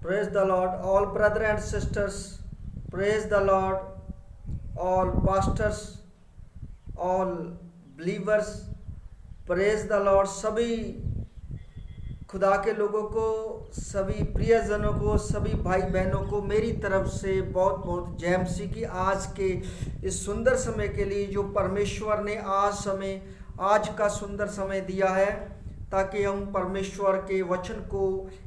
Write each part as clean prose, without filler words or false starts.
Praise the Lord, all brother and sisters. Praise the Lord, all pastors, all believers. Praise the Lord, सभी खुदा के लोगों को, सभी प्रियजनों को, सभी भाई बहनों को मेरी तरफ से बहुत बहुत जय मसीह की। आज के इस सुंदर समय के लिए जो परमेश्वर ने आज का सुंदर समय दिया है, ताकि हम परमेश्वर के वचन को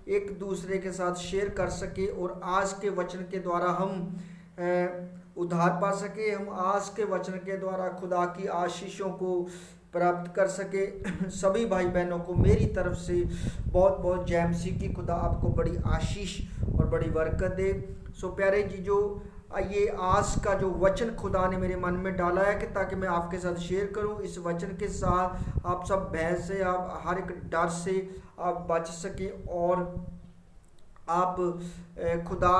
एक दूसरे के साथ शेयर कर सके और आज के वचन के द्वारा हम उद्धार पा सके। हम आज के वचन के द्वारा खुदा की आशीषों को प्राप्त कर सके। सभी भाई बहनों को मेरी तरफ से बहुत बहुत जय मसीह की। खुदा आपको बड़ी आशीष और बड़ी बरकत दे। सो प्यारे जीजो, आइए आज का जो वचन खुदा ने मेरे मन में डाला है कि ताकि मैं आपके साथ शेयर करूं। इस वचन के साथ आप सब भय से, आप हर एक डर से आप बच सके और आप खुदा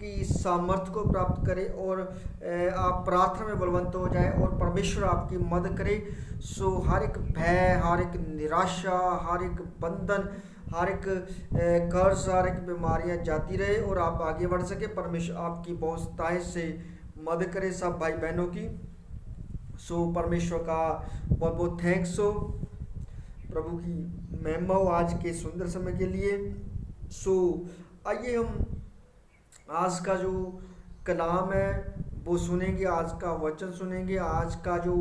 की सामर्थ को प्राप्त करें और आप प्रार्थना में बलवंत हो जाए और परमेश्वर आपकी मदद करे। सो हर एक भय, हर एक निराशा, हर एक बंधन, हर एक कर्ज, हर एक बीमारियां जाती रहे और आप आगे बढ़ सके। परमेश्वर आपकी बहुतायत से मदद करे सब भाई बहनों की। सो परमेश्वर का बहुत बहुत थैंक्स हो, प्रभु की महिमा हो आज के सुंदर समय के लिए। सो आइए हम आज का जो कलाम है वो सुनेंगे, आज का वचन सुनेंगे। आज का जो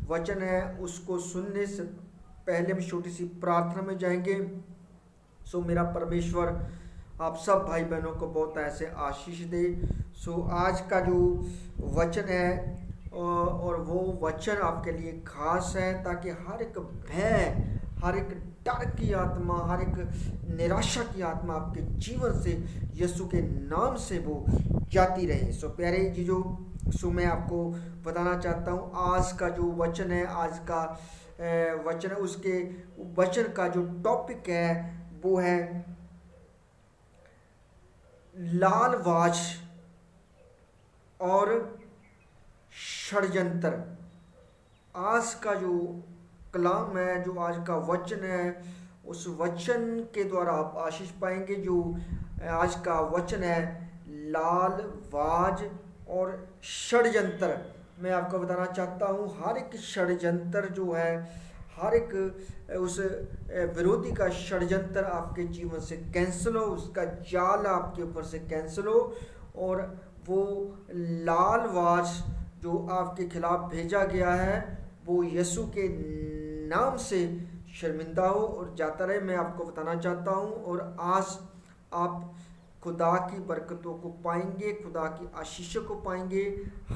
वचन है उसको सुनने से पहले हम छोटी सी प्रार्थना में जाएंगे। सो मेरा परमेश्वर आप सब भाई बहनों को बहुत ऐसे आशीष दे। सो आज का जो वचन है और वो वचन आपके लिए खास है, ताकि हर एक भय, हर एक डर की आत्मा, हर एक निराशा की आत्मा आपके जीवन से यीशु के नाम से वो जाती रहे। सो प्यारे जीजो, सो मैं आपको बताना चाहता हूँ आज का जो वचन है, आज का वचन है, उसके वचन का जो टॉपिक है वो है लालवाज और षड्यंत्र। आज का जो कलाम है, जो आज का वचन है, उस वचन के द्वारा आप आशीष पाएंगे। जो आज का वचन है लालवाज और षड्यंत्र। मैं आपको बताना चाहता हूँ हर एक षड्यंत्र जो है, हर एक उस विरोधी का षड्यंत्र आपके जीवन से कैंसिल हो, उसका जाल आपके ऊपर से कैंसिल हो और वो लालवाज जो आपके खिलाफ भेजा गया है वो यीशु के नाम से शर्मिंदा हो और जाता रहे। मैं आपको बताना चाहता हूँ और आज आप खुदा की बरकतों को पाएंगे, खुदा की आशीषों को पाएंगे।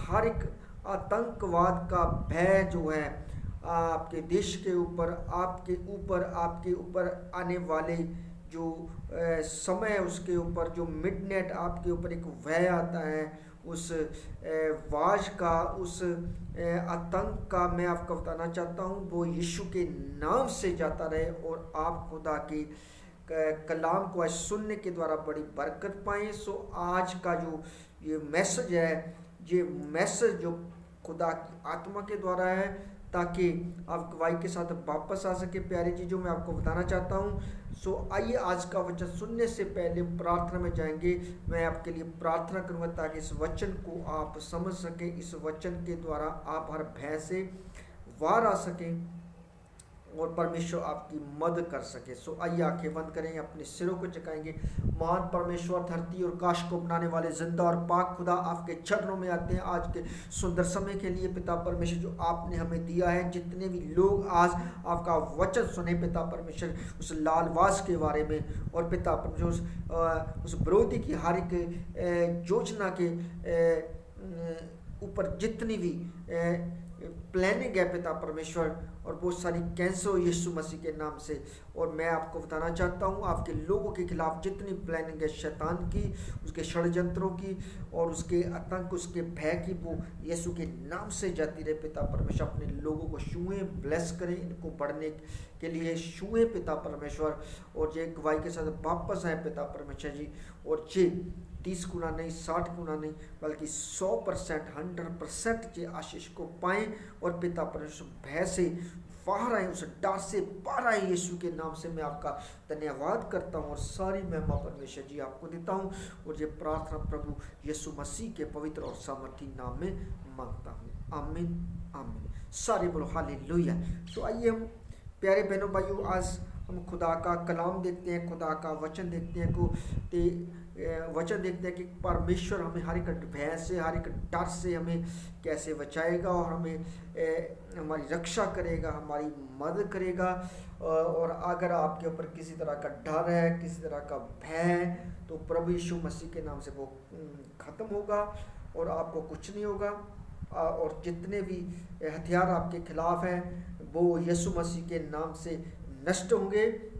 हर एक आतंकवाद का भय जो है आपके देश के ऊपर, आपके ऊपर आने वाले जो समय है उसके ऊपर, जो मिडनाइट आपके ऊपर एक भय आता है, उस वाज का, उस आतंक का मैं आपको बताना चाहता हूँ वो यीशु के नाम से जाता रहे और आप खुदा की कलाम को आज सुनने के द्वारा बड़ी बरकत पाएँ। सो आज का जो ये मैसेज है, ये मैसेज जो खुदा की आत्मा के द्वारा है, ताकि आप गवाही के साथ वापस आ सके। प्यारे चीज़ों मैं आपको बताना चाहता हूँ। सो आइए आज का वचन सुनने से पहले प्रार्थना में जाएंगे। मैं आपके लिए प्रार्थना करूँगा ताकि इस वचन को आप समझ सकें, इस वचन के द्वारा आप हर भय से बाहर आ सकें और परमेश्वर आपकी मदद कर सके। सो आइए आंखें बंद करेंगे, अपने सिरों को झुकाएंगे। महान परमेश्वर, धरती और काश को बनाने वाले जिंदा और पाक खुदा, आपके चरणों में आते हैं आज के सुंदर समय के लिए। पिता परमेश्वर, जो आपने हमें दिया है, जितने भी लोग आज आपका वचन सुने पिता परमेश्वर, उस लालवास के बारे में और पिता परमेश्वर उस विरोधी की हर एक योजना के ऊपर जितनी भी प्लानिंग है पिता परमेश्वर, और बहुत सारी कैंसर हो यीशु मसीह के नाम से। और मैं आपको बताना चाहता हूँ आपके लोगों के खिलाफ जितनी प्लानिंग है शैतान की, उसके षड्यंत्रों की और उसके आतंक, उसके भय की, वो यीशु के नाम से जाती रहे। पिता परमेश्वर अपने लोगों को छुए, ब्लेस करें, इनको बढ़ने के लिए छुए पिता परमेश्वर, और ये गवाही के साथ वापस आए पिता परमेश्वर जी, और ये 30 गुना नहीं, 60 गुना नहीं, बल्कि 100%, 100% ये आशीष को पाएँ और पिता परमेश्वर भय से बाहर आए, उस डर से बाहर आए। यीशु के नाम से मैं आपका धन्यवाद करता हूँ और सारी महिमा परमेश्वर जी आपको देता हूँ। और ये प्रार्थना प्रभु यीशु मसीह के पवित्र और सामर्थी नाम में मांगता हूँ, आमीन आमीन। सारे बोलो हालेलुया। सो आइए हम प्यारे बहनों भाइयों, आज हम खुदा का कलाम देखते हैं, खुदा का वचन देखते हैं वचन देखते हैं कि परमेश्वर हमें हर एक भय से, हर एक डर से हमें कैसे बचाएगा और हमें हमारी रक्षा करेगा, हमारी मदद करेगा। और अगर आपके ऊपर किसी तरह का डर है, किसी तरह का भय है, तो प्रभु यीशु मसीह के नाम से वो ख़त्म होगा और आपको कुछ नहीं होगा। और जितने भी हथियार आपके खिलाफ हैं वो यीशु मसीह के नाम से नष्ट होंगे।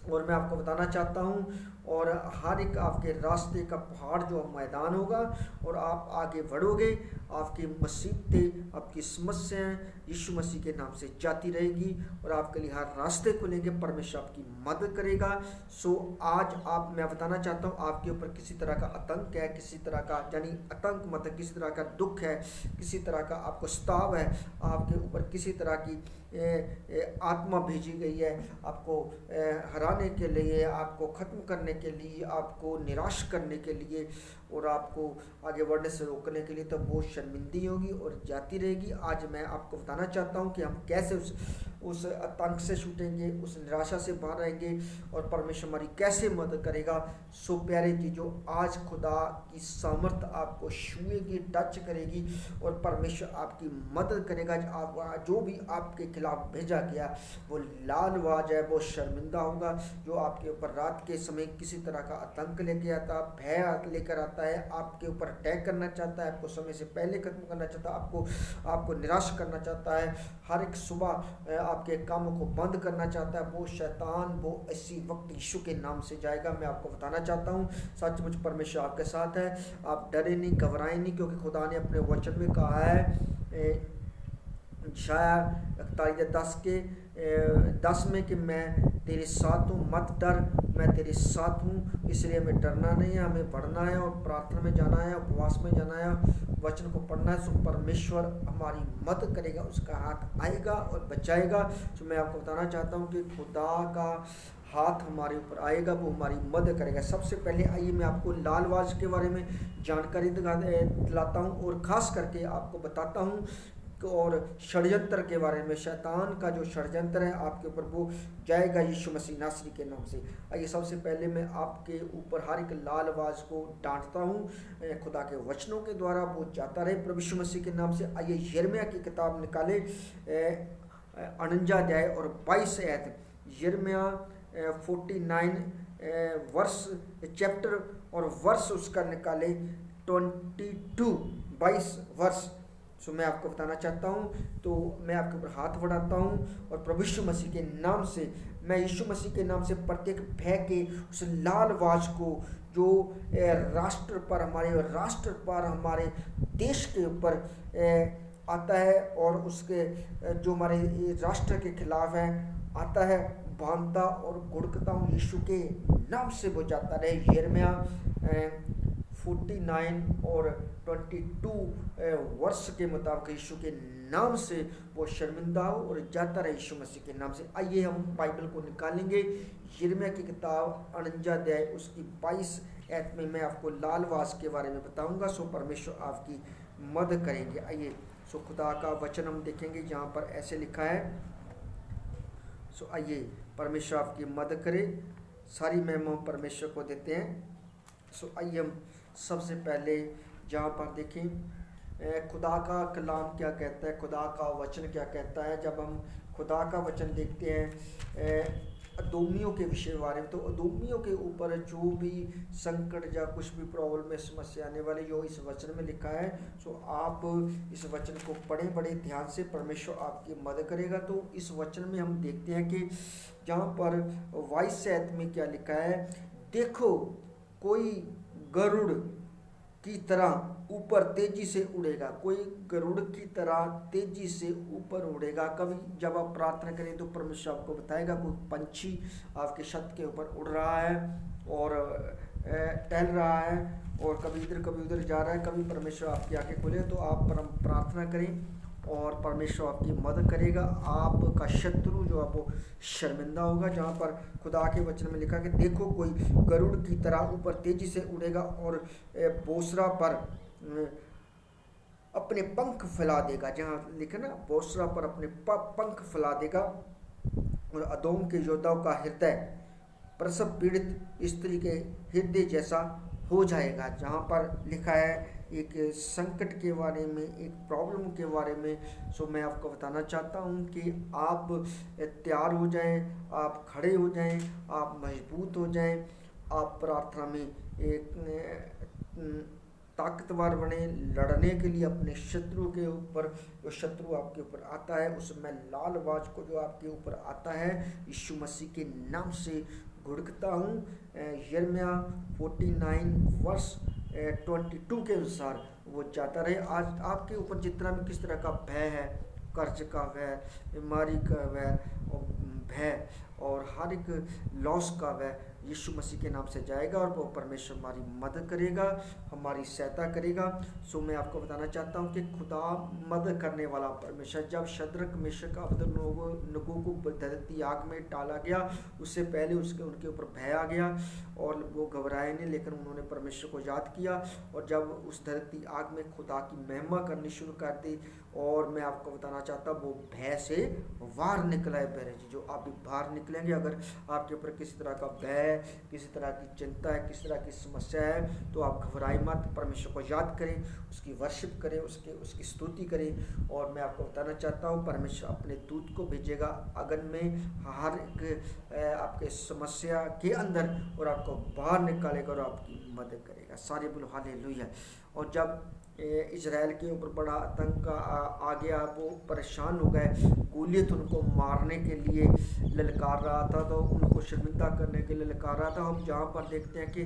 और मैं आपको बताना चाहता हूँ, और हर एक आपके रास्ते का पहाड़ जो मैदान होगा और आप आगे बढ़ोगे, आपकी मुसीबतें, आपकी समस्याएं यीशु मसीह के नाम से जाती रहेगी और आपके लिए हर रास्ते खुलेंगे, परमेश्वर आपकी मदद करेगा। सो आज मैं बताना चाहता हूँ, आपके ऊपर किसी तरह का आतंक है, किसी तरह का, यानी आतंक मतलब किसी तरह का दुख है, किसी तरह का आपको सताव है, आपके ऊपर किसी तरह की आत्मा भेजी गई है आपको हराने के लिए, आपको ख़त्म करने के लिए, आपको निराश करने के लिए और आपको आगे बढ़ने से रोकने के लिए, तो वो शर्मिंदी होगी और जाती रहेगी। आज मैं आपको बताना चाहता हूँ कि हम कैसे उस आतंक से छूटेंगे, उस निराशा से बाहर आएंगे और परमेश्वर हमारी कैसे मदद करेगा। सो प्यारे जी, जो आज खुदा की सामर्थ आपको छुएगी, टच करेगी और परमेश्वर आपकी मदद करेगा। आप जो भी आपके खिलाफ भेजा गया वो लालबाज है, वो शर्मिंदा होगा। जो आपके ऊपर रात के समय किसी तरह का आतंक लेके आता, भय लेकर आता है, आपके ऊपर अटैक करना चाहता है, आपको समय से पहले खत्म करना चाहता है, आपको निराश करना चाहता है, हर एक सुबह आपके कामों को बंद करना चाहता है, वो शैतान वो इसी वक्त यीशु के नाम से जाएगा। मैं आपको बताना चाहता हूँ सचमुच परमेश्वर आपके साथ है। आप डरे नहीं, घबराएं नहीं, क्योंकि खुदा ने अपने वचन में कहा है शायद 41:10 में कि मैं तेरे साथ हूँ, मत डर, मैं तेरे साथ हूँ। इसलिए हमें डरना नहीं है, हमें बढ़ना है और प्रार्थना में जाना है, उपवास में जाना है, वचन को पढ़ना है। सो परमेश्वर हमारी मदद करेगा, उसका हाथ आएगा और बचाएगा। तो मैं आपको बताना चाहता हूँ कि खुदा का हाथ हमारे ऊपर आएगा, वो हमारी मदद करेगा। सबसे पहले आइए मैं आपको लालबाज के बारे में जानकारी दिलाता हूँ और ख़ास करके आपको बताता हूँ और षड्यंत्र के बारे में। शैतान का जो षड्यंत्र है आपके ऊपर वो जाएगा यीशु मसीह नासरी के नाम से। आइए सबसे पहले मैं आपके ऊपर हर एक लालबाज को डांटता हूँ खुदा के वचनों के द्वारा, वो जाता रहे प्रभु यीशु मसीह के नाम से। आइए यिर्मयाह की किताब निकाले 49 अध्याय और 22 आयत। यिर्मयाह 49 वर्ष चैप्टर और वर्ष उसका निकाले 22 वर्ष। सो मैं आपको बताना चाहता हूँ, तो मैं आपके ऊपर हाथ बढ़ाता हूँ और प्रभु यीशु मसीह के नाम से, मैं यीशु मसीह के नाम से प्रत्येक भय के उस लालबाज को जो राष्ट्र पर, हमारे देश के ऊपर आता है और उसके जो हमारे राष्ट्र के खिलाफ है आता है, बांधता और गुड़कता हूँ यीशु के नाम से वो जाता रहे। यिर्मयाह 49 और 22 वर्ष के मुताबिक यीशु के नाम से वो शर्मिंदा हो और जाता रहे यीशु मसीह के नाम से। आइए हम बाइबल को निकालेंगे। यिर्मयाह की किताब 49 अध्याय उसकी 22 आयत में मैं आपको लालबाज के बारे में बताऊंगा। सो परमेश्वर आपकी मदद करेंगे। आइए सो खुदा का वचन हम देखेंगे, जहाँ पर ऐसे लिखा है। सो आइए परमेश्वर आपकी मदद करे, सारी महिमा परमेश्वर को देते हैं। सो आइए हम सबसे पहले जहाँ पर देखें खुदा का कलाम क्या कहता है, खुदा का वचन क्या कहता है। जब हम खुदा का वचन देखते हैं अदोमियों के विषय बारे में, तो अदोमियों के ऊपर जो भी संकट या कुछ भी प्रॉब्लम में समस्या आने वाली जो इस वचन में लिखा है, सो आप इस वचन को पढ़ें बड़े ध्यान से, परमेश्वर आपकी मदद करेगा। तो इस वचन में हम देखते हैं कि जहाँ पर 22 आयत में क्या लिखा है, देखो कोई गरुड़ की तरह ऊपर तेजी से उड़ेगा, कोई गरुड़ की तरह तेजी से ऊपर उड़ेगा। कभी जब आप प्रार्थना करें तो परमेश्वर आपको बताएगा कोई पंछी आपके छत के ऊपर उड़ रहा है और टहल रहा है और कभी इधर कभी उधर जा रहा है। कभी परमेश्वर आपकी आंखें खोले तो आप प्रार्थना करें और परमेश्वर आपकी मदद करेगा। आपका शत्रु जो है वो शर्मिंदा होगा। जहाँ पर खुदा के वचन में लिखा कि देखो कोई गरुड़ की तरह ऊपर तेजी से उड़ेगा और बोसरा पर अपने पंख फैला देगा। जहाँ लिखा ना, बोसरा पर अपने पंख फैला देगा और अदोम के योद्धाओं का हृदय प्रसव पीड़ित स्त्री के हृदय जैसा हो जाएगा। जहाँ पर लिखा है एक संकट के बारे में, एक प्रॉब्लम के बारे में। सो मैं आपको बताना चाहता हूँ कि आप तैयार हो जाएं, आप खड़े हो जाएं, आप मजबूत हो जाएं, आप प्रार्थना में एक ताकतवर बने लड़ने के लिए अपने शत्रु के ऊपर। जो शत्रु आपके ऊपर आता है उसमें लाल बाज को जो आपके ऊपर आता है, यीशु मसीह के नाम से घुड़कता हूँ। यिर्मयाह 49 वर्ष 22 के अनुसार वो जाता रहे। आज आपके ऊपर जितना भी किस तरह का भय है, कर्ज का भय, बीमारी का भय और हर एक लॉस का भय, यीशु मसीह के नाम से जाएगा और वो परमेश्वर हमारी मदद करेगा, हमारी सहायता करेगा। सो मैं आपको बताना चाहता हूँ कि खुदा मदद करने वाला परमेश्वर। जब शद्रक मेशक अबेदनगो को दहकती आग में डाला गया, उससे पहले उनके ऊपर भय आ गया और वो घबराए नहीं, लेकिन उन्होंने परमेश्वर को याद किया और जब उस दहकती आग में खुदा की महिमा करनी शुरू कर दी। और मैं आपको बताना चाहता हूँ वो भय से बाहर निकला है। बहरे जी, जो आप भी बाहर निकलेंगे। अगर आपके ऊपर किसी तरह का भय, किसी तरह की चिंता है, किसी तरह की समस्या है, तो आप घबराए मत, परमेश्वर को याद करें, उसकी वर्शिप करें, उसकी स्तुति करें। और मैं आपको बताना चाहता हूँ परमेश्वर अपने दूत को भेजेगा अगन में हर एक आपके समस्या के अंदर और आपको बाहर निकालेगा और आपकी मदद करेगा। सारे बोलो हालेलुया। और जब इजराइल के ऊपर बड़ा आतंक आ गया, वो परेशान हो गए, गोलियत उनको मारने के लिए ललकार रहा था, तो उनको शर्मिंदा करने के लिए ललकार रहा था। हम जहाँ पर देखते हैं कि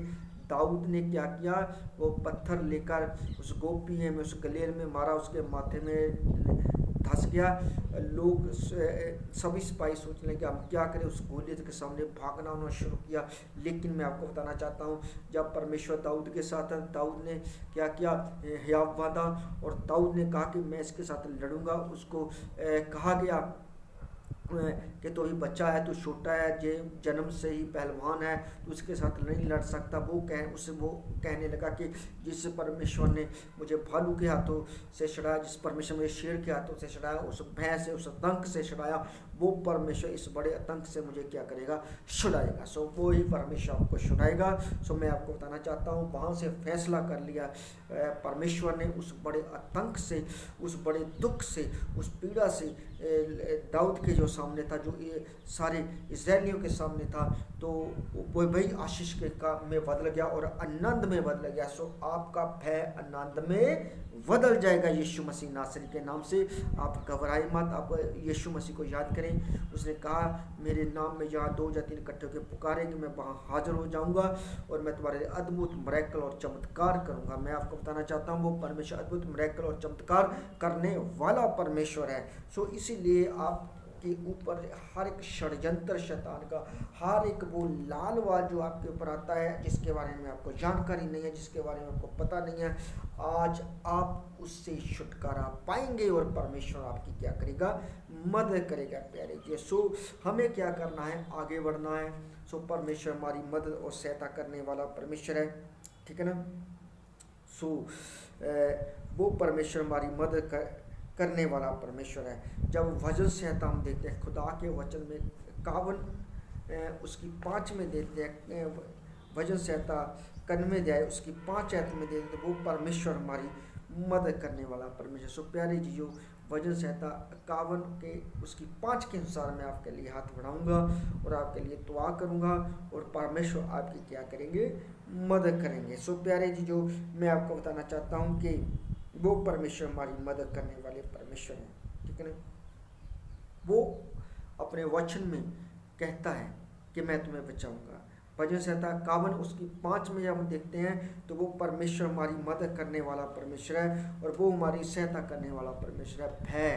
दाऊद ने क्या किया, वो पत्थर लेकर उस गोपी में, उस गलेल में मारा, उसके माथे में धंस गया। लोग सभी सिपाही सोचने लगे हम क्या करें, उस गोलियत के सामने भागना उन्होंने शुरू किया। लेकिन मैं आपको बताना चाहता हूँ जब परमेश्वर दाऊद के साथ है, दाऊद ने क्या किया, हियाव बांधा और दाऊद ने कहा कि मैं इसके साथ लड़ूंगा। उसको कहा गया कि तो ही बच्चा है, तो छोटा है, जे जन्म से ही पहलवान है, तो उसके साथ नहीं लड़ सकता। वो कहने लगा कि जिस परमेश्वर ने मुझे भालू के हाथों से छुड़ाया, जिस परमेश्वर ने शेर के हाथों से छुड़ाया, उस भय से, उस आतंक से छुड़ाया, वो परमेश्वर इस बड़े आतंक से मुझे क्या करेगा, छुड़ाएगा। सो वो ही परमेश्वर आपको छुड़ाएगा। सो मैं आपको बताना चाहता हूँ वहाँ से फैसला कर लिया परमेश्वर ने, उस बड़े आतंक से, उस बड़े दुख से, उस पीड़ा से दाऊद के जो सामने था, जो ये सारे इजरायलियों के सामने था, तो वो वही आशीष के में बदल गया और आनंद में बदल गया। सो आपका भय आनंद में बदल जाएगा यीशु मसीह नासरी के नाम से। आप घबराए मत, आप यीशु मसीह को याद करें। उसने कहा मेरे नाम में जहाँ 2 या 3 इकट्ठे होकर पुकारेंगे, मैं वहाँ हाजिर हो जाऊँगा और मैं तुम्हारे अद्भुत मिरेकल और चमत्कार करूँगा। मैं आपको बताना चाहता हूँ वो परमेश्वर अद्भुत मिरेकल और चमत्कार करने वाला परमेश्वर है। सो इसीलिए आप के ऊपर हर एक षड्यंत्र शैतान का, हर एक वो लालवाज जो आपके ऊपर आता है, जिसके बारे में आपको जानकारी नहीं है, जिसके बारे में आपको पता नहीं है, आज आप उससे छुटकारा पाएंगे और परमेश्वर आपकी क्या करेगा, मदद करेगा प्यारे जी। सो हमें क्या करना है, आगे बढ़ना है। सो परमेश्वर हमारी मदद और सहायता करने वाला परमेश्वर है, ठीक है ना। सो वो परमेश्वर हमारी मदद करने वाला परमेश्वर है। जब वचन संहिता हम देखते हैं, खुदा के वचन में 51 उसकी 5 में देते हैं, वचन संहिता 91 अध्याय उसकी 5 आयत में देते हैं, वो परमेश्वर हमारी मदद करने वाला परमेश्वर। सो प्यारे जी, जो वचन संहिता 51 के उसकी 5 के अनुसार मैं आपके लिए हाथ बढ़ाऊंगा और आपके लिए दुआ करूंगा और परमेश्वर आपकी क्या करेंगे, मदद करेंगे। सो प्यारे जी, जो मैं आपको बताना चाहता हूँ कि वो परमेश्वर हमारी मदद करने वाले परमेश्वर हैं, ठीक है ना। वो अपने वचन में कहता है कि मैं तुम्हें बचाऊंगा। भजन संहिता 51 उसकी 5 में जब हम देखते हैं तो वो परमेश्वर हमारी मदद करने वाला परमेश्वर है और वो हमारी सहायता करने वाला परमेश्वर है।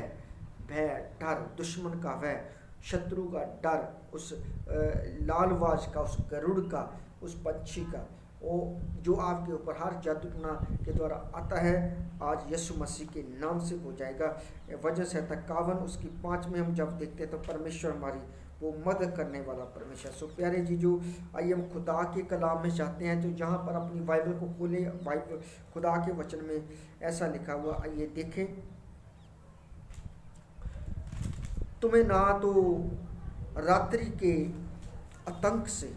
भय, डर, दुश्मन का भय, शत्रु का डर, उस लालवाज का, उस गरुड़ का, उस पंछी का, वो जो आपके ऊपर हर जादू टोना के द्वारा आता है, आज यीशु मसीह के नाम से हो जाएगा। वजन से 51 उसकी 5 में हम जब देखते हैं तो परमेश्वर हमारी वो मदद करने वाला परमेश्वर। सो प्यारे जी, जो आइए हम खुदा के कलाम में जाते हैं, तो जहाँ पर अपनी बाइबल को खोले, बाइबल खुदा के वचन में ऐसा लिखा हुआ, आइए देखें। तुम्हें ना तो रात्रि के आतंक से,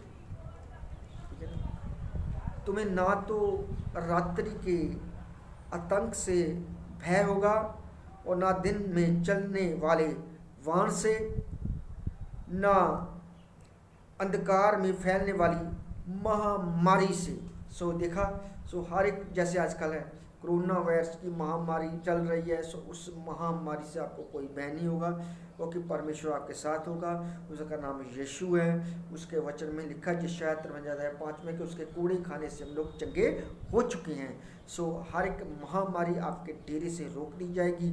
तुम्हें ना तो रात्रि के आतंक से भय होगा, और ना दिन में चलने वाले वाण से, ना अंधकार में फैलने वाली महामारी से। सो देखा, सो हर एक, जैसे आजकल है कोरोना वायरस की महामारी चल रही है, सो उस महामारी से आपको कोई भय नहीं होगा, क्योंकि परमेश्वर आपके साथ होगा। उसका नाम यीशु है। उसके वचन में लिखा है शायद 5 में कि उसके कूड़े खाने से हम लोग चंगे हो चुके हैं। सो हर एक महामारी आपके डेरे से रोक दी जाएगी।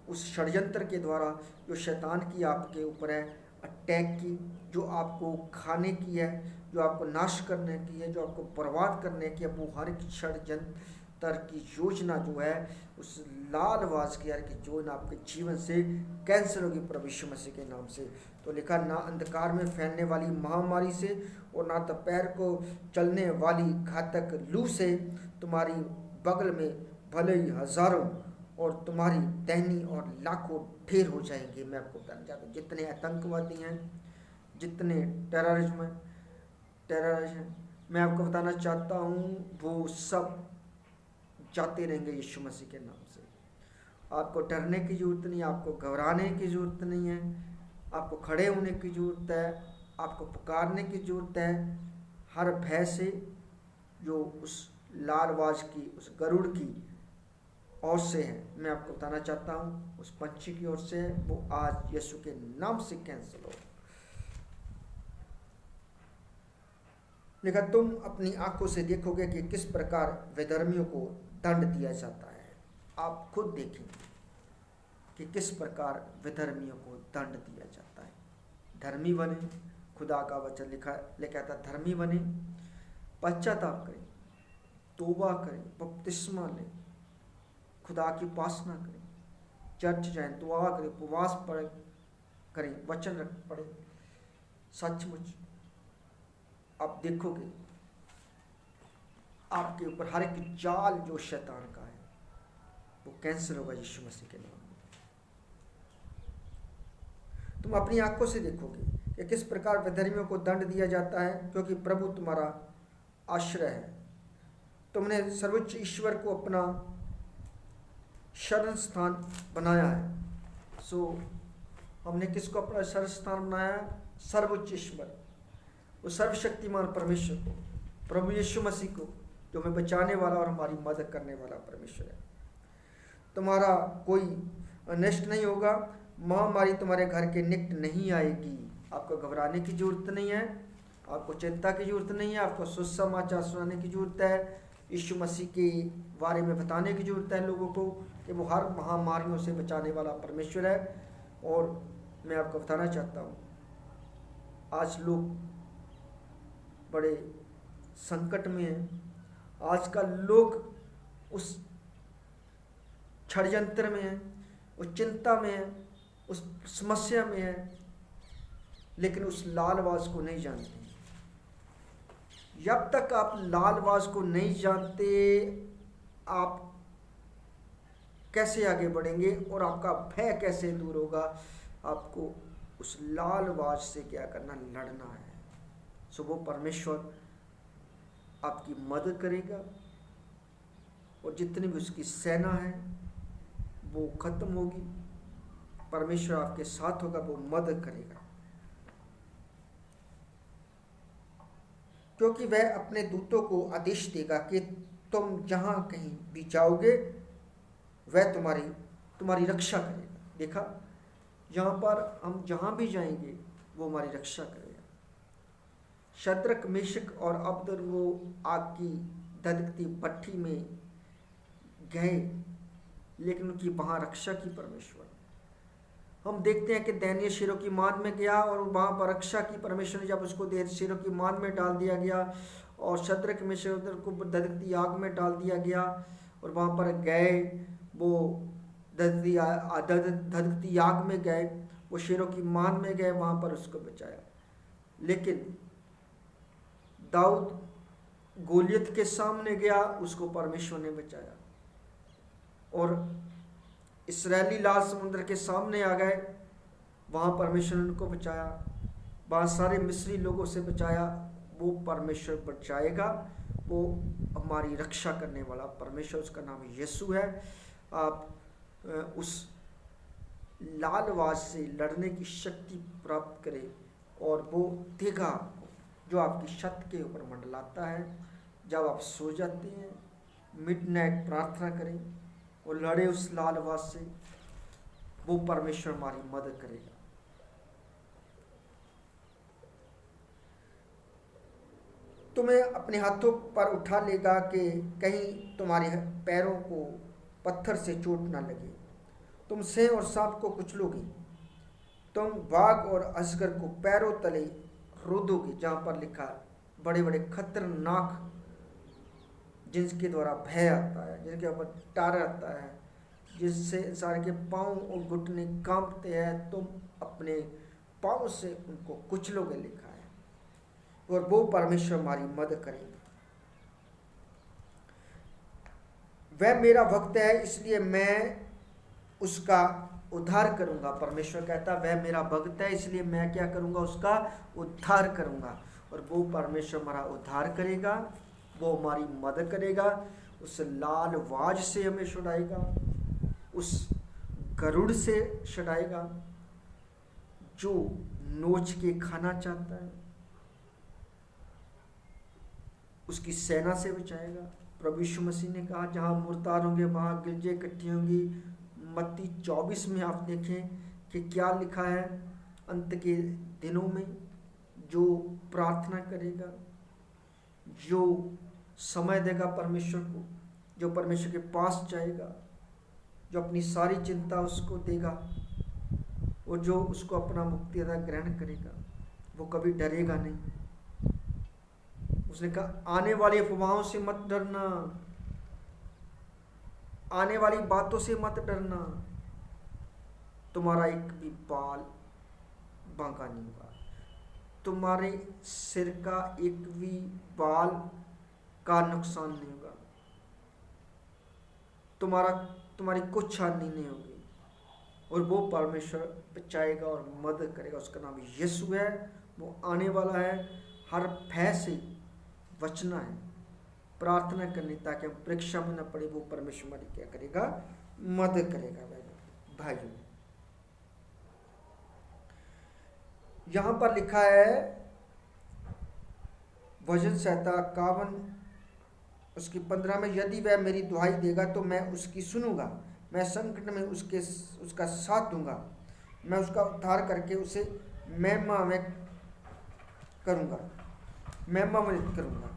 उस षड्यंत्र के द्वारा जो शैतान की आपके ऊपर है अटैक की, जो आपको खाने की है, जो आपको नाश करने की है, जो आपको बर्बाद करने की है, वो हर एक षड्यंत्र की योजना जो है उस लाल आवाज की हर की योजना आपके जीवन से कैंसिल होगी प्रभु यीशु मसीह के नाम से। तो लिखा, ना अंधकार में फैलने वाली महामारी से, और ना दोपहर को चलने वाली घातक लू से। तुम्हारी बगल में भले ही हजारों और तुम्हारी टहनी और लाखों ढेर हो जाएंगे। मैं आपको बताना चाहता हूँ, जितने आतंकवादी हैं, जितने टेररिज्म मैं आपको बताना चाहता हूँ, वो सब जाते रहेंगे यीशु मसीह के नाम से। आपको डरने की ज़रूरत नहीं, आपको घबराने की ज़रूरत नहीं है, आपको खड़े होने की ज़रूरत है, आपको पुकारने की ज़रूरत है। हर भय से जो उस लालबाज की, उस गरुड़ की ओर से है, मैं आपको बताना चाहता हूँ, उस पंछी की ओर से है, वो आज यीशु के नाम से कैंसिल हो। लेकिन तुम अपनी आंखों से देखोगे कि किस प्रकार विधर्मियों को दंड दिया जाता है। आप खुद देखेंगे कि किस प्रकार विधर्मियों को दंड दिया जाता है। धर्मी बने, खुदा का वचन लिखा था, धर्मी बने, पश्चाताप करें, तौबा करें, बपतिस्मा लें, खुदा की उपासना करें, चर्च जाएं, दुआ करें, उपवास करें, वचन पढ़ें। सचमुच आप देखोगे आपके ऊपर हर एक जाल जो शैतान का है वो कैंसिल होगा यीशु मसीह के नाम में। तुम अपनी आंखों से देखोगे कि किस प्रकार विधर्मियों को दंड दिया जाता है, क्योंकि प्रभु तुम्हारा आश्रय है। तुमने सर्वोच्च ईश्वर को अपना शरण स्थान बनाया है। सो हमने किसको अपना शरण स्थान बनाया है? सर्वोच्च ईश्वर, वो सर्वशक्तिमान परमेश्वर को, प्रभु यीशु मसीह को, जो हमें बचाने वाला और हमारी मदद करने वाला परमेश्वर है। तुम्हारा कोई अनिष्ट नहीं होगा, महामारी तुम्हारे घर के निकट नहीं आएगी। आपको घबराने की जरूरत नहीं है, आपको चिंता की जरूरत नहीं है, आपको सुसमाचार सुनाने की जरूरत है, यीशु मसीह के बारे में बताने की जरूरत है लोगों को कि वो हर महामारियों से बचाने वाला परमेश्वर है। और मैं आपको बताना चाहता हूँ, आज लोग बड़े संकट में हैं। आजकल लोग उस षड्यंत्र में हैं, उस चिंता में हैं, उस समस्या में हैं, लेकिन उस लालबाज को नहीं जानते। जब तक आप लालबाज को नहीं जानते, आप कैसे आगे बढ़ेंगे और आपका भय कैसे दूर होगा? आपको उस लालबाज से क्या करना? लड़ना है। सो वो परमेश्वर आपकी मदद करेगा, और जितनी भी उसकी सेना है वो खत्म होगी। परमेश्वर आपके साथ होगा, वो मदद करेगा, क्योंकि वह अपने दूतों को आदेश देगा कि तुम जहां कहीं भी जाओगे वह तुम्हारी रक्षा करेगा। देखा, यहाँ पर हम जहाँ भी जाएंगे वो हमारी रक्षा करेगा। शद्रक, मेशक और अबदनगो आग की धधकती भट्ठी में गए, लेकिन उनकी वहाँ रक्षा की परमेश्वर। हम देखते हैं कि दानियेल शेरों की मान में गया और वहाँ पर रक्षा की, परमेश्वर ने जब उसको शेरों की मान में डाल दिया गया और शद्रक मेशक को धधकती आग में डाल दिया गया और वहाँ पर गए, वो धधकती आग में गए, वो शेरों की मान में गए, वहाँ पर उसको बचाया। लेकिन दाऊद गोलियत के सामने गया, उसको परमेश्वर ने बचाया। और इस्राएली लाल समुद्र के सामने आ गए, वहाँ परमेश्वर ने उनको बचाया। वहाँ सारे मिस्री लोगों से बचाया, वो परमेश्वर बचाएगा। वो हमारी रक्षा करने वाला परमेश्वर, उसका नाम यीशु है। आप उस लालवाज से लड़ने की शक्ति प्राप्त करें और वो देगा जो आपकी छत के ऊपर मंडलाता है। जब आप सो जाते हैं, मिडनाइट प्रार्थना करें और लड़े उस लालवाज से, वो परमेश्वर हमारी मदद करेगा। तुम्हें अपने हाथों पर उठा लेगा कि कहीं तुम्हारे पैरों को पत्थर से चोट ना लगे। तुम सिंह और सांप को कुचलोगे, तुम बाघ और अजगर को पैरों तले रोदोगे। जहाँ पर लिखा बड़े बड़े खतरनाक जिनके द्वारा भय आता है, जिनके ऊपर डर आता है, जिससे इंसान के पाँव और घुटने कांपते हैं, तुम अपने पाँव से उनको कुचलोगे, लिखा है। और वो परमेश्वर हमारी मदद करेगा। वह मेरा भक्त है, इसलिए मैं उसका उद्धार करूंगा। परमेश्वर कहता है वह मेरा भक्त है, इसलिए मैं क्या करूंगा, उसका उद्धार करूंगा। और वो परमेश्वर हमारा उद्धार करेगा, वो हमारी मदद करेगा। उस लाल वाज से हमें छुड़ाएगा, उस गरुड़ से छुड़ाएगा जो नोच के खाना चाहता है, उसकी सेना से बचाएगा। प्रभु यीशु मसीह ने कहा जहाँ मुर्दार होंगे वहाँ गिरजे इकट्ठी होंगी। मत्ती 24 में आप देखें कि क्या लिखा है, अंत के दिनों में जो प्रार्थना करेगा, जो समय देगा परमेश्वर को, जो परमेश्वर के पास जाएगा, जो अपनी सारी चिंता उसको देगा और जो उसको अपना मुक्तिदाता ग्रहण करेगा, वो कभी डरेगा नहीं। उसने कहा आने वाली अफवाहों से मत डरना, आने वाली बातों से मत डरना, तुम्हारा एक भी बाल बांका नहीं होगा, तुम्हारे सिर का एक भी बाल का नुकसान नहीं होगा, तुम्हारी कुछ हानि नहीं होगी। और वो परमेश्वर बचाएगा और मदद करेगा। उसका नाम यीशु है, वो आने वाला है। हर भय से बचना है, प्रार्थना करनी ताकि हम परीक्षा में न पड़े। वो परमेश्वर हमारी क्या करेगा, मदद करेगा। भाइयों यहाँ पर लिखा है भजन संहिता 51 उसकी 15 में, यदि वह मेरी दुहाई देगा तो मैं उसकी सुनूंगा, मैं संकट में उसका साथ दूंगा, मैं उसका उद्धार करके उसे महिमा में करूंगा, महिमान्वित करूंगा।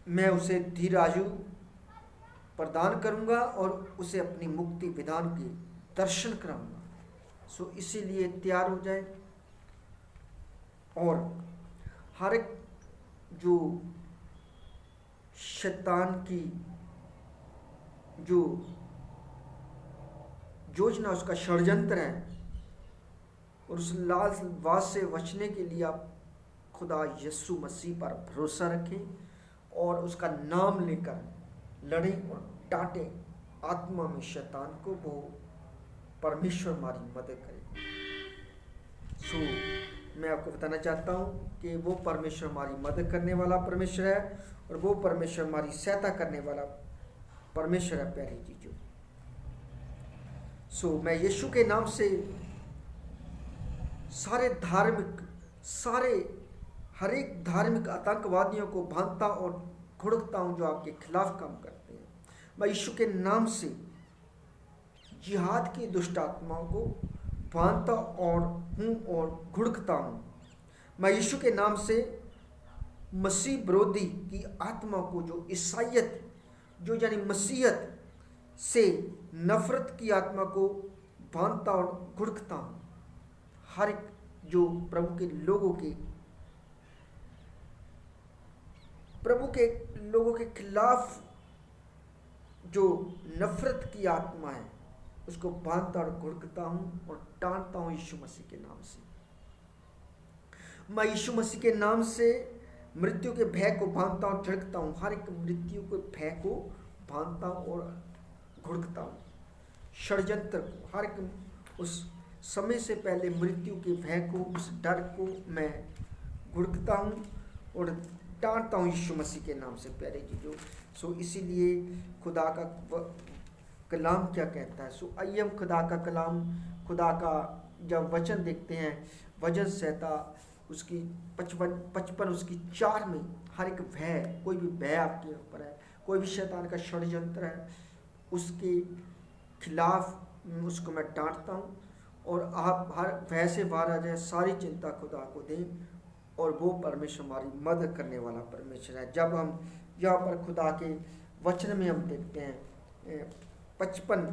मैं उसे धीराजु प्रदान करूंगा और उसे अपनी मुक्ति विधान के दर्शन कराऊंगा। सो इसीलिए तैयार हो जाए और हर एक जो शैतान की जो योजना, उसका षड्यंत्र है, और उस लाल वास से बचने के लिए आप खुदा यीशु मसीह पर भरोसा रखें और उसका नाम लेकर लड़ें और डांटें आत्मा में शैतान को। वो परमेश्वर हमारी मदद करे। सो मैं आपको बताना चाहता हूँ कि वो परमेश्वर हमारी मदद करने वाला परमेश्वर है और वो परमेश्वर हमारी सहायता करने वाला परमेश्वर है। प्यारे जीजो, सो मैं यीशु के नाम से हर एक धार्मिक आतंकवादियों को भांता और घुड़कता हूँ जो आपके खिलाफ काम करते हैं। मैं यीशु के नाम से जिहाद की दुष्ट आत्माओं को बांधता और घुड़कता हूँ। मैं यीशु के नाम से मसीह विरोधी की आत्मा को, जो ईसाइयत, जो यानी मसीहत से नफरत की आत्मा को बांधता और घुड़कता हूँ। हर एक जो प्रभु के लोगों के खिलाफ जो नफरत की आत्मा है उसको बांधता और घुड़कता हूँ और डांटता हूँ यीशु मसीह के नाम से। मैं यीशु मसीह के नाम से मृत्यु के भय को बांधता हूँ, झिड़कता हूँ। हर एक मृत्यु के भय को बांधता हूँ और घुड़कता हूँ। षड्यंत्र को, हर एक उस समय से पहले मृत्यु के भय को, उस डर को मैं घुड़कता हूँ और डांटता हूँ यीशु मसीह के नाम से। प्यारे चीजों, सो इसीलिए खुदा का कलाम क्या कहता है। सो आइए हम खुदा का कलाम, खुदा का जब वचन देखते हैं, वचन संहिता उसकी 55 उसकी 4 में हर एक भय, कोई भी भय आपके ऊपर है, कोई भी शैतान का षड्यंत्र है, उसके खिलाफ उसको मैं डांटता हूँ और आप हर भय से बाहर आ जाए, सारी चिंता खुदा को दें और वो परमेश्वर हमारी मदद करने वाला परमेश्वर है। जब हम यहाँ पर खुदा के वचन में हम देखते हैं 55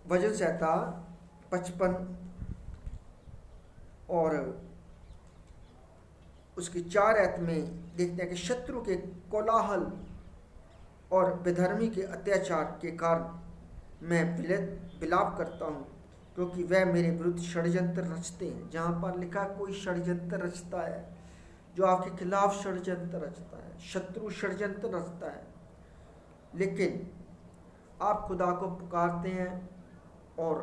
वचन संहिता 55 और उसकी 4 आयत में देखते हैं कि शत्रु के कोलाहल और बेधर्मी के अत्याचार के कारण मैं विलाप करता हूँ, क्योंकि वह मेरे विरुद्ध षड्यंत्र रचते हैं। जहाँ पर लिखा कोई षड्यंत्र रचता है, जो आपके खिलाफ षड्यंत्र रचता है, शत्रु षड्यंत्र रचता है, लेकिन आप खुदा को पुकारते हैं और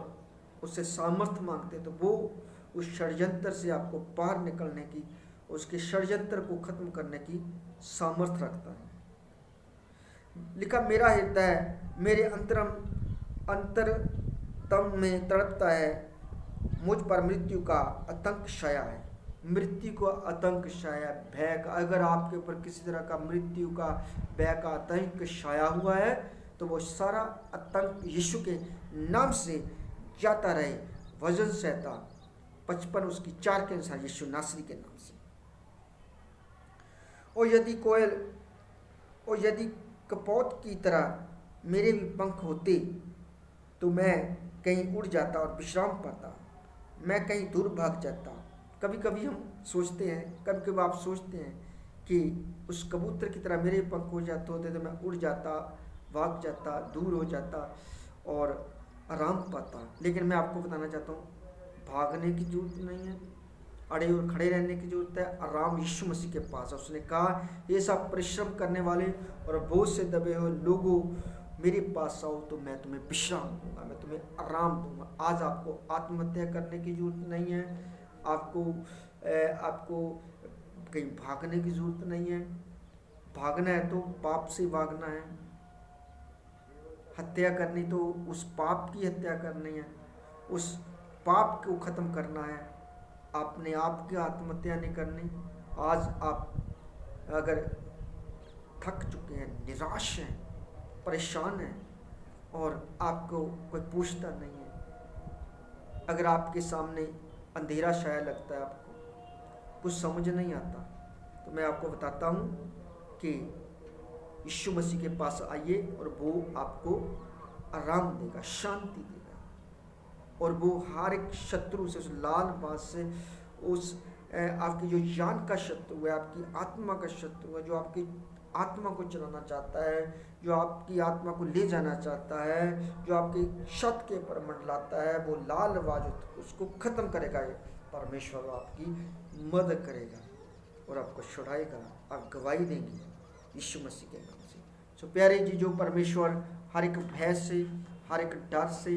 उससे सामर्थ्य मांगते हैं, तो वो उस षड्यंत्र से आपको बाहर निकलने की, उसके षड्यंत्र को खत्म करने की सामर्थ्य रखता है। लिखा मेरा हृदय मेरे अंतरतम में तड़पता है, मुझ पर मृत्यु का आतंक छाया है। मृत्यु का आतंक छाया, भय का, अगर आपके ऊपर किसी तरह का मृत्यु का भय का आतंक छाया हुआ है तो वो सारा आतंक यीशु के नाम से जाता रहे। वचन संहिता 55 उसकी 4 के अनुसार यीशु नासरी के नाम से। और यदि कपोत की तरह मेरे भी पंख होते तो मैं कहीं उड़ जाता और विश्राम पाता, मैं कहीं दूर भाग जाता। कभी कभी हम सोचते हैं, कभी कभी आप सोचते हैं कि उस कबूतर की तरह मेरे पंख हो जाते होते तो मैं उड़ जाता, भाग जाता, दूर हो जाता और आराम पाता। लेकिन मैं आपको बताना चाहता हूँ, भागने की जरूरत नहीं है, अड़े और खड़े रहने की जरूरत है। आराम यीशु मसीह के पास है। उसने कहा ये सब परिश्रम करने वाले और बोझ से दबे हुए लोगों मेरे पास आओ तो मैं तुम्हें विश्राम दूंगा, मैं तुम्हें आराम दूंगा। आज आपको आत्महत्या करने की जरूरत नहीं है, आपको कहीं भागने की जरूरत नहीं है। भागना है तो पाप से भागना है, हत्या करनी तो उस पाप की हत्या करनी है, उस पाप को ख़त्म करना है, अपने आप की आत्महत्या नहीं करनी। आज आप अगर थक चुके हैं, निराश हैं, परेशान हैं और आपको कोई पूछता नहीं है, अगर आपके सामने अंधेरा छाया लगता है, आपको कुछ समझ नहीं आता, तो मैं आपको बताता हूँ कि यीशु मसीह के पास आइए और वो आपको आराम देगा, शांति देगा, और वो हर एक शत्रु से, उस लाल बात से, उस आपकी जो जान का शत्रु है, आपकी आत्मा का शत्रु है, जो आपकी आत्मा को चलाना चाहता है, जो आपकी आत्मा को ले जाना चाहता है, जो आपकी छत के ऊपर मंडलाता है, वो लाल बाज उसको ख़त्म करेगा। परमेश्वर आपकी मदद करेगा और आपको छुड़ाएगा, आप गवाही देंगे यीशु मसीह के नाम से। सो प्यारे जी, जो परमेश्वर हर एक भय से, हर एक डर से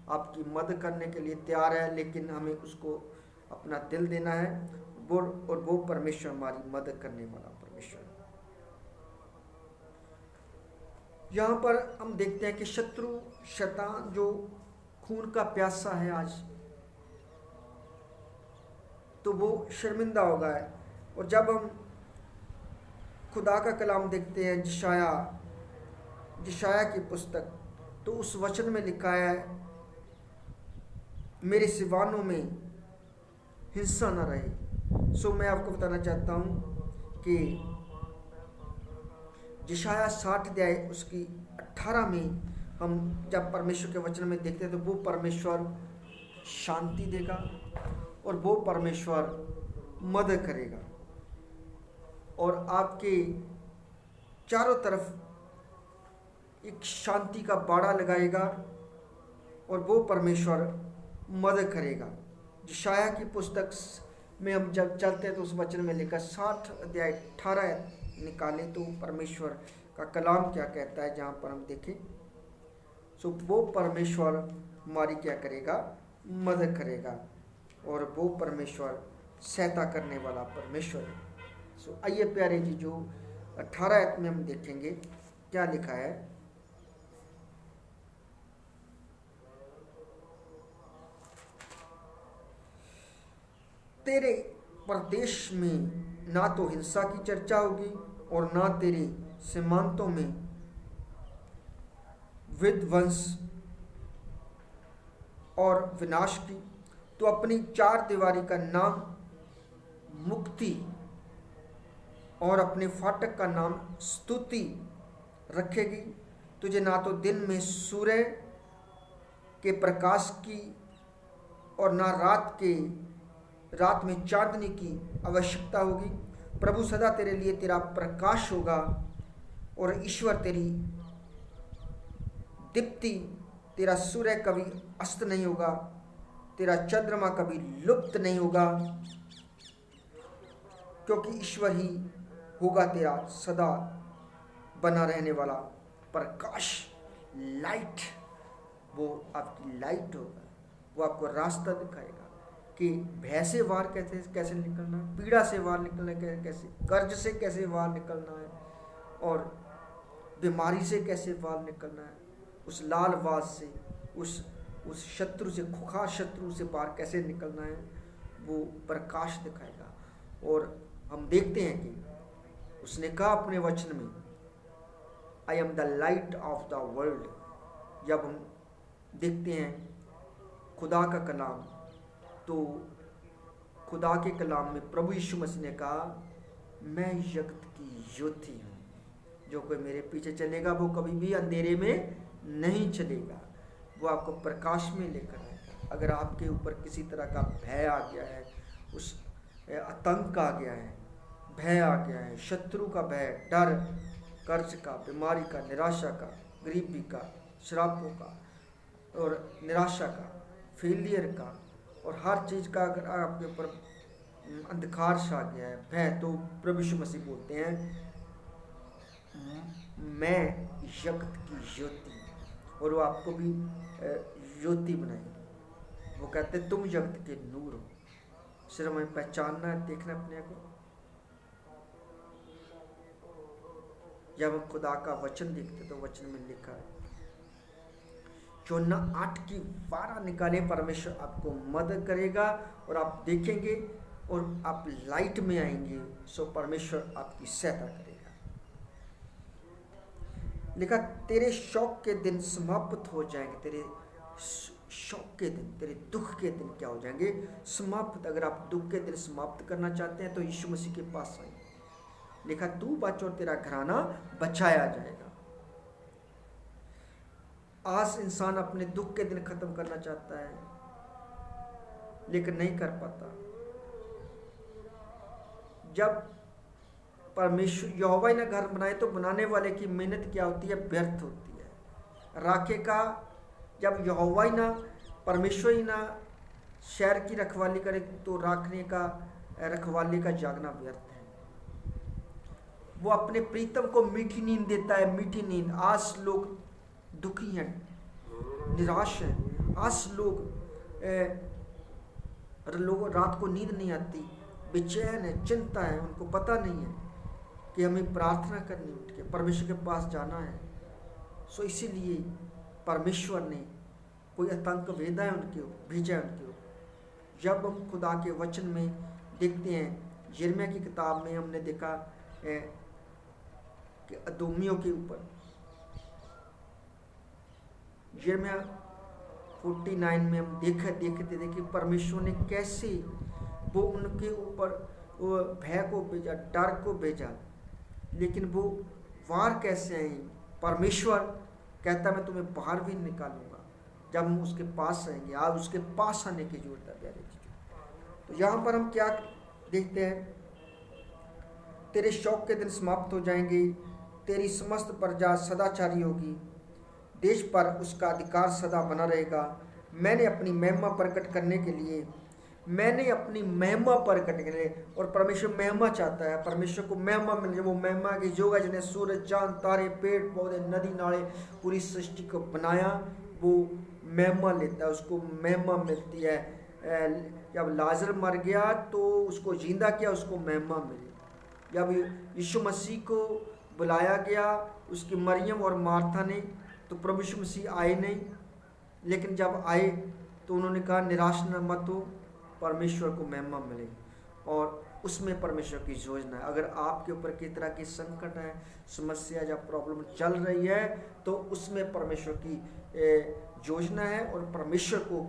आपकी मदद करने के लिए तैयार है, लेकिन हमें उसको अपना दिल देना है, और वो परमेश्वर हमारी मदद करने वाला परमेश्वर है। यहाँ पर हम देखते हैं कि शत्रु शैतान जो खून का प्यासा है आज, तो वो शर्मिंदा हो गया है। और जब हम खुदा का कलाम देखते हैं, जिशाया की पुस्तक, तो उस वचन में लिखा है, मेरे सिवानों में हिंसा न रहे। सो मैं आपको बताना चाहता हूँ कि जिशाया 60 अध्याय उसकी 18 में हम जब परमेश्वर के वचन में देखते हैं तो वो परमेश्वर शांति देगा और वो परमेश्वर मदद करेगा और आपके चारों तरफ एक शांति का बाड़ा लगाएगा और वो परमेश्वर मदद करेगा। यशायाह की पुस्तक में हम जब चलते हैं तो उस वचन में लिखा 60 अध्याय 18 निकालें तो परमेश्वर का कलाम क्या कहता है, जहाँ पर हम देखें सो वो परमेश्वर हमारी क्या करेगा, मदद करेगा और वो परमेश्वर सहायता करने वाला परमेश्वर है। सो आइए प्यारे जी, जो 18 आयत में हम देखेंगे क्या लिखा है। तेरे प्रदेश में ना तो हिंसा की चर्चा होगी और ना तेरे सीमांतों में विध्वंस और विनाश की। तो अपनी चार दीवारी का नाम मुक्ति और अपने फाटक का नाम स्तुति रखेगी। तुझे ना तो दिन में सूर्य के प्रकाश की और ना रात में चांदनी की आवश्यकता होगी। प्रभु सदा तेरे लिए तेरा प्रकाश होगा और ईश्वर तेरी दीप्ति। तेरा सूर्य कभी अस्त नहीं होगा, तेरा चंद्रमा कभी लुप्त नहीं होगा, क्योंकि ईश्वर ही होगा तेरा सदा बना रहने वाला प्रकाश। लाइट, वो आपकी लाइट होगा, वो आपको रास्ता दिखाएगा कि भय से बाहर कैसे निकलना है, पीड़ा से बाहर निकलना है कैसे, कर्ज से कैसे बाहर निकलना है और बीमारी से कैसे बाहर निकलना है, उस लालबाज से, उस शत्रु से, खुखार शत्रु से बाहर कैसे निकलना है, वो प्रकाश दिखाएगा। और हम देखते हैं कि उसने कहा अपने वचन में, I am the light of the world. जब हम देखते हैं खुदा का कलाम, तो खुदा के कलाम में प्रभु यीशु मसीह ने कहा, मैं जगत की ज्योति हूँ, जो कोई मेरे पीछे चलेगा वो कभी भी अंधेरे में नहीं चलेगा, वो आपको प्रकाश में लेकर आएगा। अगर आपके ऊपर किसी तरह का भय आ गया है, उस आतंक आ गया है, भय आ गया है, शत्रु का भय, डर, कर्ज का, बीमारी का, निराशा का, गरीबी का, श्रापों का और निराशा का, फेलियर का और हर चीज़ का अगर आपके ऊपर अंधकार छा गया है, भय, तो प्रभु यीशु मसीह बोलते हैं, मैं जगत की ज्योति, और वो आपको भी ज्योति बनाएंगे। वो कहते हैं तुम जगत के नूर हो। सिर्फ हमें पहचानना है, देखना अपने को। जब हम खुदा का वचन देखते तो वचन में लिखा है, योना 8:12 निकाले, परमेश्वर आपको मदद करेगा और आप देखेंगे और आप लाइट में आएंगे, सो परमेश्वर आपकी सहायता करेगा। लिखा, तेरे शौक के दिन समाप्त हो जाएंगे। तेरे शौक के दिन, तेरे दुख के दिन क्या हो जाएंगे, समाप्त। अगर आप दुख के दिन समाप्त करना चाहते हैं तो यीशु मसीह के पास आइए। लिखा, तू बच और तेरा घराना बचाया जाएगा। आज इंसान अपने दुख के दिन खत्म करना चाहता है लेकिन नहीं कर पाता। जब परमेश्वर यहोवा ने घर बनाए तो बनाने वाले की मेहनत क्या होती है, व्यर्थ होती है। राखे का जब यहोवा ना, परमेश्वर ही ना शहर की रखवाली करे तो राखने का, रखवाली का जागना व्यर्थ है। वो अपने प्रीतम को मीठी नींद देता है, मीठी नींद। आज लोग दुखी हैं, निराश हैं। आज लोग रात को नींद नहीं आती, बेचैन है, चिंता है। उनको पता नहीं है कि हमें प्रार्थना करनी, उठ के परमेश्वर के पास जाना है। सो इसीलिए परमेश्वर ने कोई आतंक भेजा है भेजा है उनके ऊपर। जब हम खुदा के वचन में देखते हैं, यिर्मयाह की किताब में हमने देखा कि अदोमियों के ऊपर, यिर्मयाह 49 में हम देखते परमेश्वर ने कैसे वो उनके ऊपर वो भय को भेजा, डर को भेजा, लेकिन वो वार कैसे आई। परमेश्वर कहता मैं तुम्हें बाहर भी निकालूंगा जब हम उसके पास रहेंगे। आज उसके पास आने की जरूरत है प्यारे चीज़ों। तो यहाँ पर हम क्या देखते हैं, तेरे शौक के दिन समाप्त हो जाएंगे, तेरी समस्त प्रजा सदाचारी होगी, देश पर उसका अधिकार सदा बना रहेगा। मैंने अपनी महिमा प्रकट करने के लिए, मैंने अपनी महिमा प्रकट के लिए, और परमेश्वर महिमा चाहता है, परमेश्वर को महिमा मिल जाए। वो महिमा की जोगा जिन्हें सूरज चांद तारे पेड़ पौधे नदी नाले पूरी सृष्टि को बनाया, वो महिमा लेता है, उसको महिमा मिलती है। जब लाजर मर गया तो उसको जिंदा किया, उसको महिमा मिली। जब यीशु मसीह को बुलाया गया, उसकी मरियम और मार्था ने, तो प्रभु यीशु मसीह आए नहीं, लेकिन जब आए तो उन्होंने कहा निराश न मत हो, परमेश्वर को महिमा मिले। और उसमें परमेश्वर की योजना है। अगर आपके ऊपर किस तरह की संकट है, समस्या या प्रॉब्लम चल रही है, तो उसमें परमेश्वर की योजना है और परमेश्वर को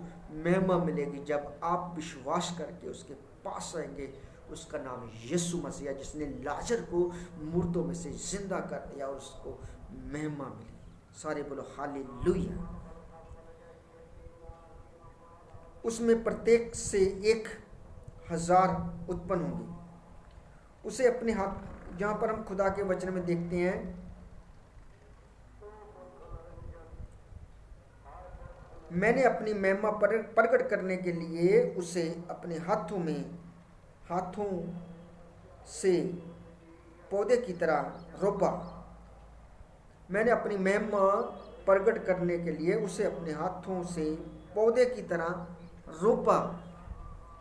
महिमा मिलेगी जब आप विश्वास करके उसके पास आएंगे। उसका नाम यीशु मसीह है, जिसने लाजर को मुर्दों में से जिंदा कर दिया और उसको महिमा मिली। सारे बोलो हालेलुया। उसमें प्रत्येक से 1000 उत्पन्न होंगे, उसे अपने हाथ। जहाँ पर हम खुदा के वचन में देखते हैं, मैंने अपनी महिमा प्रकट करने के लिए उसे अपने हाथों से पौधे की तरह रोपा। मैंने अपनी महिमा प्रकट करने के लिए उसे अपने हाथों से पौधे की तरह रोपा।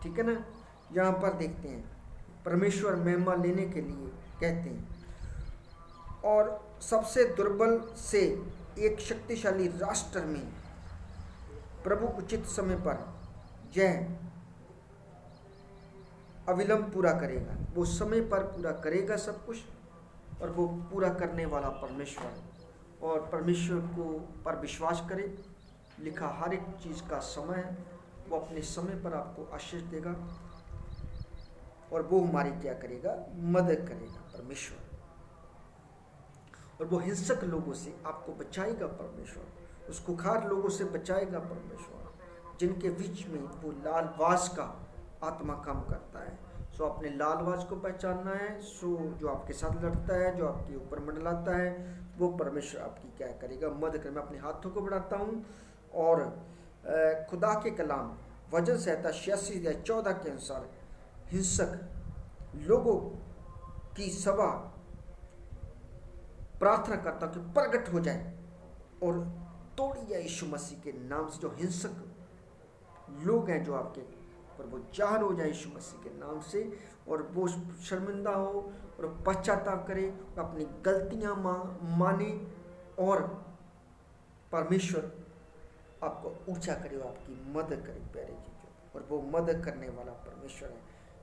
ठीक है ना। यहाँ पर देखते हैं परमेश्वर महिमा लेने के लिए कहते हैं। और सबसे दुर्बल से एक शक्तिशाली राष्ट्र में प्रभु उचित समय पर यह अविलंब पूरा करेगा। वो समय पर पूरा करेगा सब कुछ, और वो पूरा करने वाला परमेश्वर। और परमेश्वर को पर विश्वास करें। लिखा हर एक चीज़ का समय है, वो अपने समय पर आपको आशीष देगा और वो हमारी क्या करेगा, मदद करेगा परमेश्वर। और वो हिंसक लोगों से आपको बचाएगा परमेश्वर, उस खुखार लोगों से बचाएगा परमेश्वर, जिनके बीच में वो लालवास का आत्मा काम करता है। सो अपने लालवास को पहचानना है। सो जो आपके साथ लड़ता है, जो आपके ऊपर मंडलाता है, वो परमेश्वर आपकी क्या करेगा, मदद करेगा। मैं अपने हाथों को बढ़ाता हूँ और खुदा के कलाम वचन संहिता 86:14 के अनुसार हिंसक लोगों की सभा प्रार्थना करता हूँ कि प्रकट हो जाए और तोड़ी जाए यीशु मसीह के नाम से। जो हिंसक लोग हैं जो आपके पर, वो जाहिर हो जाए यीशु मसीह के नाम से, और वो शर्मिंदा हो और पश्चाताप करे, अपनी गलतियां माने, और परमेश्वर आपको ऊंचा करे, आपकी मदद करे प्यारे चीज़ों। और वो मदद करने वाला परमेश्वर है।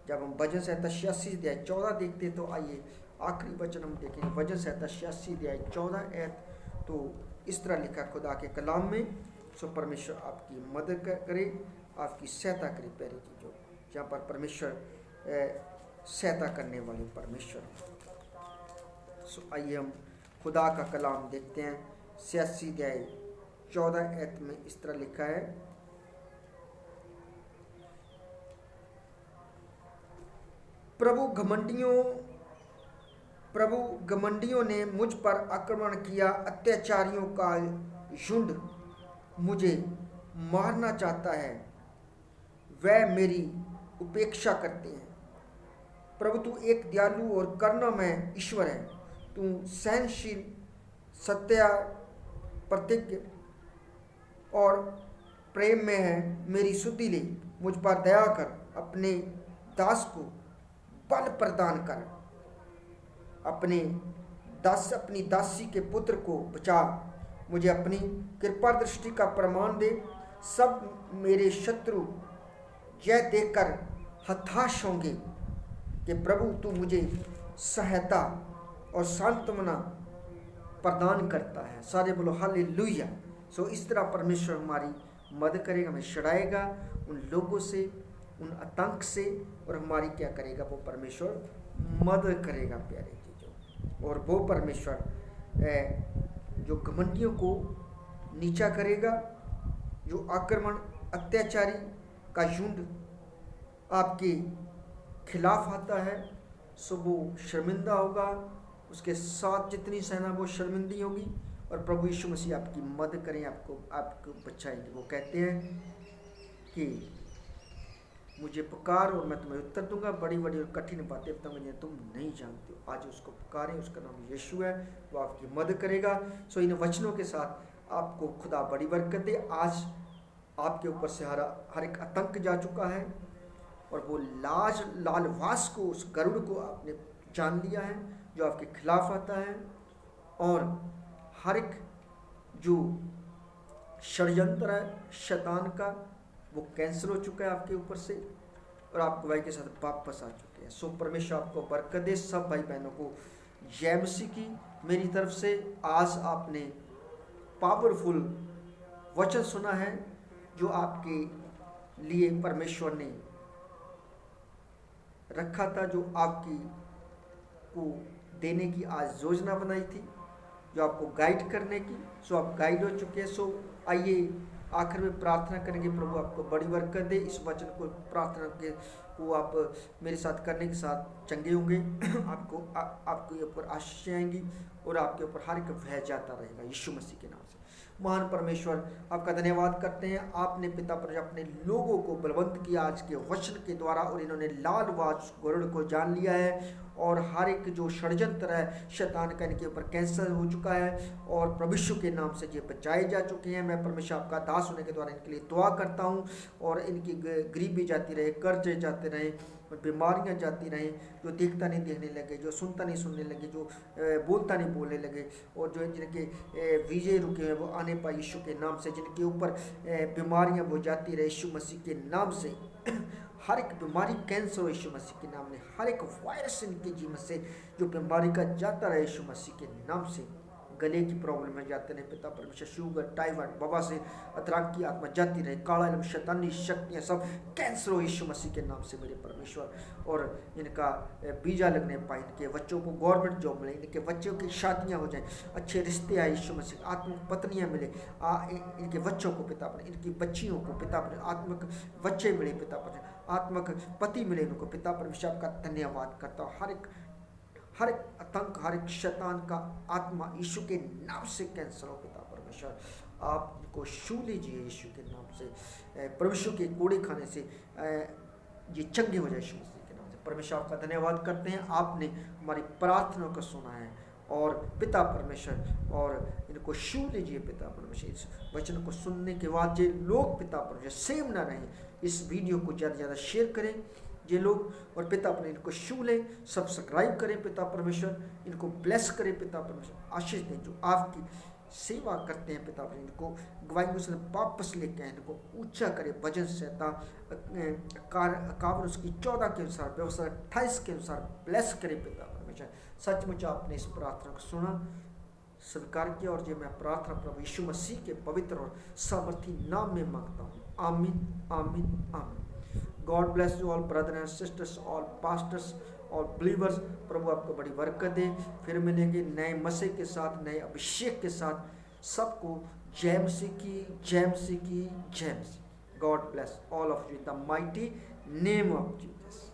जब हम भजन संहिता 86:14 देखते हैं, तो आइए आखिरी वचन हम देखेंगे। भजन संहिता 86:14 तो इस तरह लिखा खुदा के कलाम में। सो परमेश्वर आपकी मदद करे, आपकी सहायता करे प्यारे चीज़ों। जहाँ पर परमेश्वर सहायता करने वाले परमेश्वर। सो आइए हम खुदा का कलाम देखते हैं। 86:14 में इस तरह लिखा है, प्रभु घमंडियों ने मुझ पर आक्रमण किया, अत्याचारियों का झुंड मुझे मारना चाहता है, वह मेरी उपेक्षा करते हैं। प्रभु तू एक दयालु और करुणामय ईश्वर है, तू सहनशील, सत्य, प्रतिज्ञ और प्रेम में है। मेरी सुधि ले, मुझ पर दया कर, अपने दास को बल प्रदान कर, अपनी दासी के पुत्र को बचा, मुझे अपनी कृपा दृष्टि का प्रमाण दे। सब मेरे शत्रु यह देखकर हताश होंगे कि प्रभु तू मुझे सहायता और सांत्वना प्रदान करता है। सारे बोलो हालेलुया। सो इस तरह परमेश्वर हमारी मदद करेगा, हमें छुड़ाएगा उन लोगों से, उन आतंक से, और हमारी क्या करेगा, वो परमेश्वर मदद करेगा प्यारे चीज़ों। और वो परमेश्वर जो घमंडियों को नीचा करेगा। जो आक्रमण अत्याचारी का झुंड आपके खिलाफ आता है सो वो शर्मिंदा होगा, उसके साथ जितनी सेना वो शर्मिंदी होगी, और प्रभु यीशु मसीह आपकी मदद करें, आपको बचाएंगे। वो कहते हैं कि मुझे पुकार और मैं तुम्हें उत्तर दूंगा, बड़ी बड़ी और कठिन बातें बताऊंगा तुम नहीं जानते हो। आज उसको पुकारें, उसका नाम यीशु है, वो आपकी मदद करेगा। सो इन वचनों के साथ आपको खुदा बड़ी बरकत दे। आज आपके ऊपर से हर एक आतंक जा चुका है, और वो लालवास को, उस गरुड़ को आपने जान लिया है जो आपके खिलाफ आता है, और हर एक जो षड्यंत्र है शैतान का वो कैंसिल हो चुका है आपके ऊपर से, और आप गवाही के साथ वापस आ चुके हैं। सो परमेश्वर आपको बरकत दे। सब भाई बहनों को जय मसीह की मेरी तरफ से। आज आपने पावरफुल वचन सुना है जो आपके लिए परमेश्वर ने रखा था, जो आपकी को देने की आज योजना बनाई थी, जो आपको गाइड करने की। सो आप गाइड हो चुके हैं। सो आइए आखिर में प्रार्थना करेंगे, प्रभु आपको बड़ी बरकत दे। इस वचन को प्रार्थना के को आप मेरे साथ करने के साथ चंगे होंगे। आपके ऊपर आशीष आएंगी, और आपके ऊपर हर एक भय जाता रहेगा यीशु मसीह के नाम से। महान परमेश्वर आपका धन्यवाद करते हैं। आपने पिता पर अपने लोगों को बलवंत किया आज के वचन के द्वारा, और इन्होंने लालवाज गरुड़ को जान लिया है, और हर एक जो षड्यंत्र है शैतान का इनके ऊपर कैंसर हो चुका है, और प्रभु यीशु के नाम से ये बचाए जा चुके हैं। मैं परमेश्वर आपका दास होने के द्वारा इनके लिए दुआ करता हूँ, और इनकी गरीबी जाती रहे, कर्जे जाते रहे, बीमारियां जाती रहें, जो देखता नहीं देखने लगे, जो सुनता नहीं सुनने लगे, जो बोलता नहीं बोलने लगे, और जो जिनके वीजे रुके हैं वो आने पाए यीशु के नाम से, जिनके ऊपर बीमारियां वो जाती रहे यीशु मसीह के नाम से। हर एक बीमारी कैंसर हो यीशु मसीह के नाम में, हर एक वायरस इनके जीवन से जो बीमारी का जाता रहे यीशु मसीह के नाम से। गले की प्रॉब्लम है जाते रहे पिता परमेश्वर, शुगर, टाइफाइड, वबा से अतराग की आत्मा जाती रहे, काला इल्म, शैतानी शक्तियाँ सब कैंसर हो यीशु मसीह के नाम से मेरे परमेश्वर। और इनका वीजा लगने पाए, इनके बच्चों को गवर्नमेंट जॉब मिले, इनके बच्चों की शादियाँ हो जाएं, अच्छे रिश्ते आए यीशु मसीह, आत्मिक पत्नियाँ मिले इनके बच्चों को पिता पर, इनकी बच्चियों को पिता पर, आत्मिक बच्चे मिले पिता पर, आत्मिक पति मिले इनको पिता परमेश्वर। आपका धन्यवाद करता हूँ। हर एक आतंक, हर एक शैतान का आत्मा यीशु के नाम से कैंसल हो पिता परमेश्वर। आप इनको छू लीजिए यीशु के नाम से, परमेश्वर के कोड़े खाने से ये चंगे हो जाए यीशु मसीह के नाम से। परमेश्वर आपका धन्यवाद करते हैं, आपने हमारी प्रार्थना को सुना है, और पिता परमेश्वर और इनको छू लीजिए पिता परमेश्वर। इस वचन को सुनने के बाद जो लोग पिता परमेश्वर सेम ना रहें, इस वीडियो को ज़्यादा से ज़्यादा शेयर करें ये लोग, और पिता अपने इनको छू लें, सब्सक्राइब करें पिता परमेश्वर, इनको ब्लेस करें पिता परमेश्वर, आशीष दें। जो आपकी सेवा करते हैं पिता परमेश्वर, इनको गवाही से वापस लेके आए, इनको ऊंचा करें वजन से, कावन उसकी 14 के अनुसार, व्यवस्था 28 के अनुसार ब्लेस करें पिता परमेश्वर। सचमुच आपने इस प्रार्थना को सुना, स्वीकार किया, और ये मैं प्रार्थना प्रभु यीशु मसीह के पवित्र और सामर्थी नाम में मांगता हूँ। आमीन, आमीन, आमीन। God bless you all brother and sisters, all pastors, all believers. प्रभु आपको बड़ी बरकत दे। फिर मिलेंगे नए मसीह के साथ, नए अभिषेक के साथ। सबको जय मसीह की, जय मसीह की, जय मसीह। God bless all of you in the mighty name of Jesus.